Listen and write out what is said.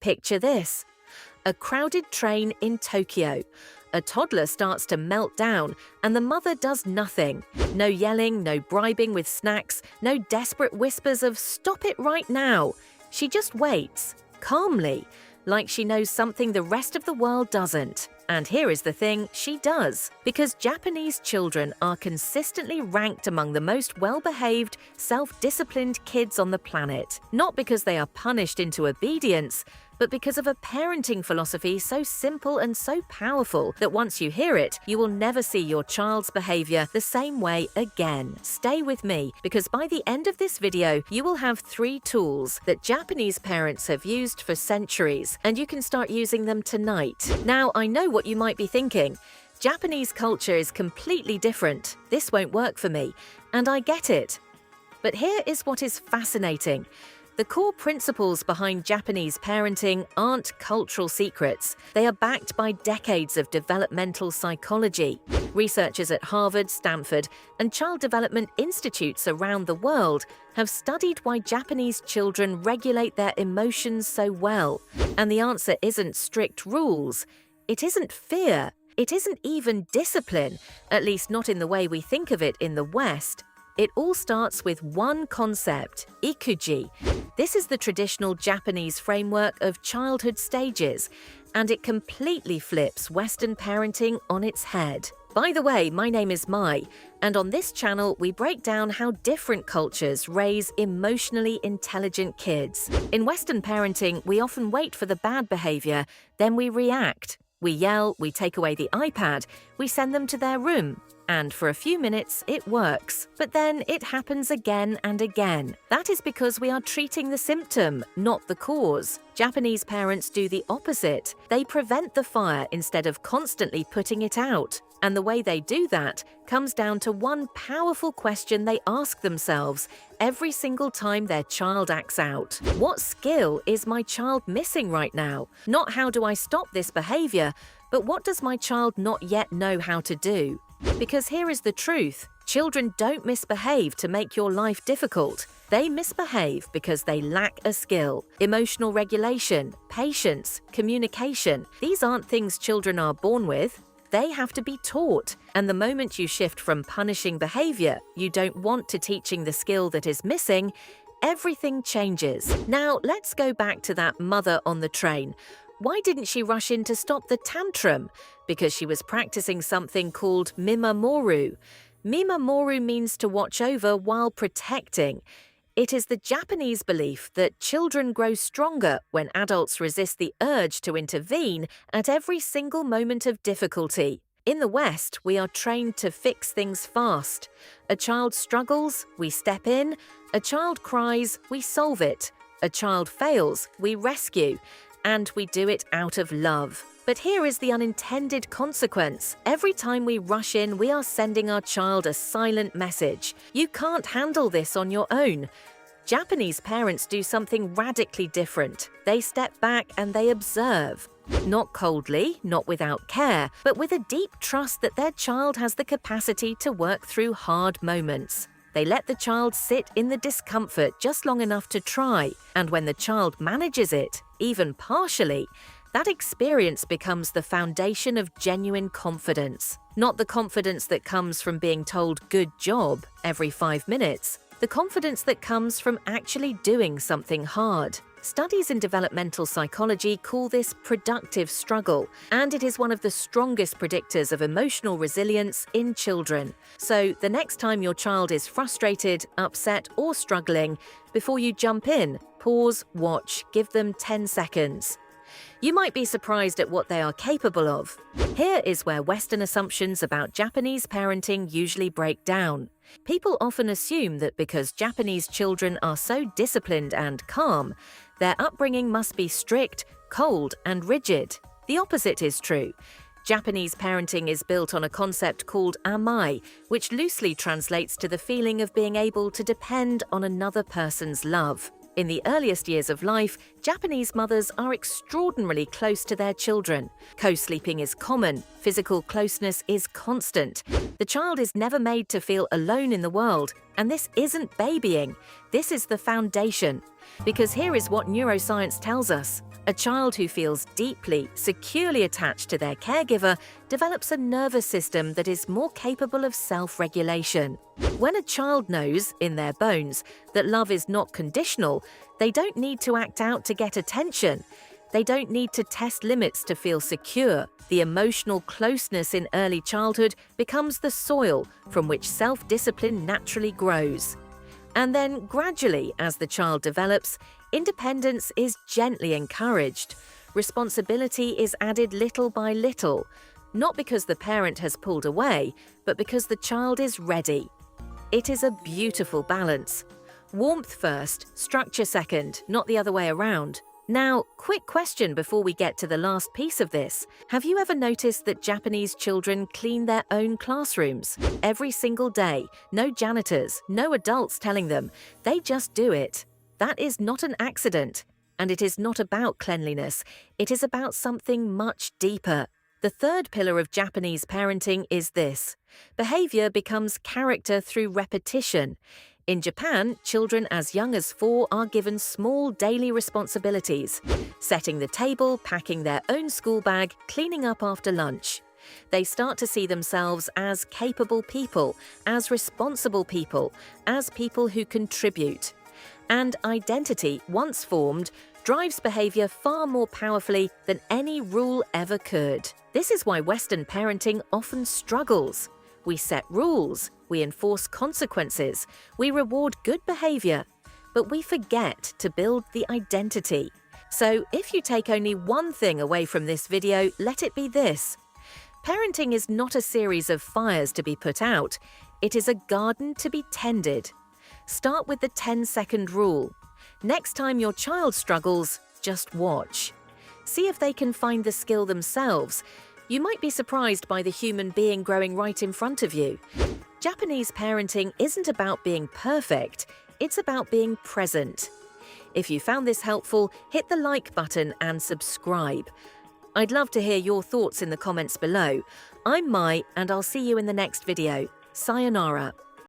Picture this: a crowded train in Tokyo. A toddler starts to melt down, and the mother does nothing. No yelling, no bribing with snacks, no desperate whispers of "stop it right now." She just waits, calmly, like she knows something the rest of the world doesn't. And here is the thing, she does. Because Japanese children are consistently ranked among the most well-behaved, self-disciplined kids on the planet. Not because they are punished into obedience, but because of a parenting philosophy so simple and so powerful that once you hear it, you will never see your child's behavior the same way again. Stay with me, because by the end of this video, you will have 3 tools that Japanese parents have used for centuries, and you can start using them tonight. Now, I know what you might be thinking. Japanese culture is completely different. This won't work for me, and I get it. But here is what is fascinating. The core principles behind Japanese parenting aren't cultural secrets. They are backed by decades of developmental psychology. Researchers at Harvard, Stanford, and child development institutes around the world have studied why Japanese children regulate their emotions so well. And the answer isn't strict rules. It isn't fear. It isn't even discipline, at least not in the way we think of it in the West. It all starts with one concept, ikuji. This is the traditional Japanese framework of childhood stages, and it completely flips Western parenting on its head. By the way, my name is Mai, and on this channel we break down how different cultures raise emotionally intelligent kids. In Western parenting, we often wait for the bad behavior, then we react. We yell, we take away the iPad, we send them to their room. And for a few minutes, it works. But then it happens again and again. That is because we are treating the symptom, not the cause. Japanese parents do the opposite. They prevent the fire instead of constantly putting it out. And the way they do that comes down to one powerful question they ask themselves every single time their child acts out. What skill is my child missing right now? Not how do I stop this behavior, but what does my child not yet know how to do? Because here is the truth. Children don't misbehave to make your life difficult. They misbehave because they lack a skill. Emotional regulation, patience, communication. These aren't things children are born with. They have to be taught. And the moment you shift from punishing behavior you don't want to teaching the skill that is missing, everything changes. Now, let's go back to that mother on the train. Why didn't she rush in to stop the tantrum? Because she was practicing something called Mimamoru. Mimamoru means to watch over while protecting. It is the Japanese belief that children grow stronger when adults resist the urge to intervene at every single moment of difficulty. In the West, we are trained to fix things fast. A child struggles, we step in. A child cries, we solve it. A child fails, we rescue. And we do it out of love. But here is the unintended consequence. Every time we rush in, we are sending our child a silent message. You can't handle this on your own. Japanese parents do something radically different. They step back and they observe. Not coldly, not without care, but with a deep trust that their child has the capacity to work through hard moments. They let the child sit in the discomfort just long enough to try, and when the child manages it, even partially, that experience becomes the foundation of genuine confidence. Not the confidence that comes from being told "good job" every 5 minutes, the confidence that comes from actually doing something hard. Studies in developmental psychology call this productive struggle, and it is one of the strongest predictors of emotional resilience in children. So the next time your child is frustrated, upset, or struggling, before you jump in, pause, watch, give them 10 seconds. You might be surprised at what they are capable of. Here is where Western assumptions about Japanese parenting usually break down. People often assume that because Japanese children are so disciplined and calm, their upbringing must be strict, cold, and rigid. The opposite is true. Japanese parenting is built on a concept called Amae, which loosely translates to the feeling of being able to depend on another person's love. In the earliest years of life, Japanese mothers are extraordinarily close to their children. Co-sleeping is common, physical closeness is constant. The child is never made to feel alone in the world, and this isn't babying. This is the foundation. Because here is what neuroscience tells us. A child who feels deeply, securely attached to their caregiver develops a nervous system that is more capable of self-regulation. When a child knows, in their bones, that love is not conditional, they don't need to act out to get attention. They don't need to test limits to feel secure. The emotional closeness in early childhood becomes the soil from which self-discipline naturally grows. And then, gradually, as the child develops, independence is gently encouraged. Responsibility is added little by little, not because the parent has pulled away, but because the child is ready. It is a beautiful balance. Warmth first, structure second, not the other way around. Now, quick question before we get to the last piece of this. Have you ever noticed that Japanese children clean their own classrooms? Every single day, no janitors, no adults telling them. They just do it. That is not an accident. And it is not about cleanliness. It is about something much deeper. The third pillar of Japanese parenting is this. Behavior becomes character through repetition. In Japan, children as young as 4 are given small daily responsibilities: setting the table, packing their own school bag, cleaning up after lunch. They start to see themselves as capable people, as responsible people, as people who contribute. And identity, once formed, drives behavior far more powerfully than any rule ever could. This is why Western parenting often struggles. We set rules, we enforce consequences, we reward good behavior, but we forget to build the identity. So if you take only one thing away from this video, let it be this. Parenting is not a series of fires to be put out, it is a garden to be tended. Start with the 10-second rule. Next time your child struggles, just watch. See if they can find the skill themselves. You might be surprised by the human being growing right in front of you. Japanese parenting isn't about being perfect, it's about being present. If you found this helpful, hit the like button and subscribe. I'd love to hear your thoughts in the comments below. I'm Mai, and I'll see you in the next video. Sayonara.